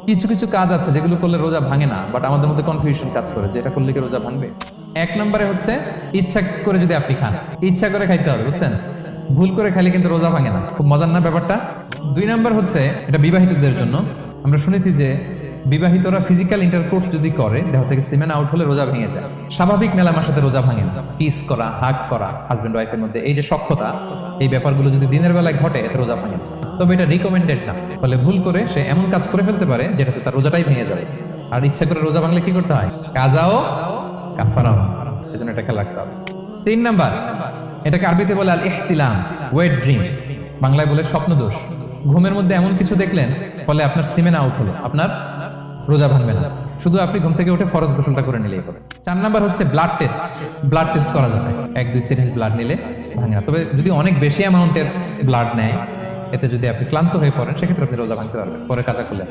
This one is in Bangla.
কিছু কিছু কাজ আছে যেগুলো করলে রোজা ভাঙে না, বাট আমাদের মধ্যে কনফিউশন কাজ করে যে এটা করলে কি রোজা ভাঙবে। এক নম্বরে হচ্ছে ইচ্ছা করে যদি আপনি খান, ইচ্ছা করে খাইতে হবে, বুঝছেন? ভুল করে খাইলে কিন্তু রোজা ভাঙে না। খুব মজার না ব্যাপারটা? দুই নাম্বার হচ্ছে এটা বিবাহিতদের জন্য। আমরা শুনেছি যে বিবাহিতরা ফিজিক্যাল ইন্টারকোর্স যদি করে, দেহ থেকে সিমেন আউট হলে রোজা ভেঙে যায়। স্বাভাবিক মেলামেশার সাথে রোজা ভাঙে না। কিস করা, হাগ করা হাজবেন্ড ওয়াইফের মধ্যে, এই যে সখ্যতা, এই ব্যাপারগুলো যদি দিনের বেলায় ঘটে এতে রোজা ভাঙে না। তবে এটা রিকমেন্ডেড না। ফলে ভুল করে সে এমন কাজ করে ফেলতে পারে যেটাতে তার রোজাটাই ভেঙে যাবে। আর ইচ্ছা করে রোজা ভাঙলে কি করতে হয়? কাজাও কাফারাও। সেজন্য এটা খেয়াল রাখতে হবে। তিন নাম্বার, এটাকে আরবিতে বলে আল ইহতিলাম, ওয়েট ড্রিম, বাংলায় বলে স্বপ্নদোষ। ঘুমের মধ্যে এমন কিছু দেখলেন ফলে আপনার সিমেন আউট হলো, আপনার রোজা ভাঙবে না। শুধু আপনি ঘুম থেকে উঠে ফরজ গোসলটা করে নিলেই হবে। চার নাম্বার হচ্ছে ব্লাড টেস্ট। ব্লাড টেস্ট করা যাবে, 1-2 সিরিঞ্জ ব্লাড নিলে ভাঙে না। তবে যদি অনেক বেশি অ্যামাউন্টের ব্লাড নেয়, এতে যদি আপনি ক্লান্ত হয়ে পড়েন সেক্ষেত্রে আপনি রোজা ভাঙতে পারবেন, পরে কাজা করলে।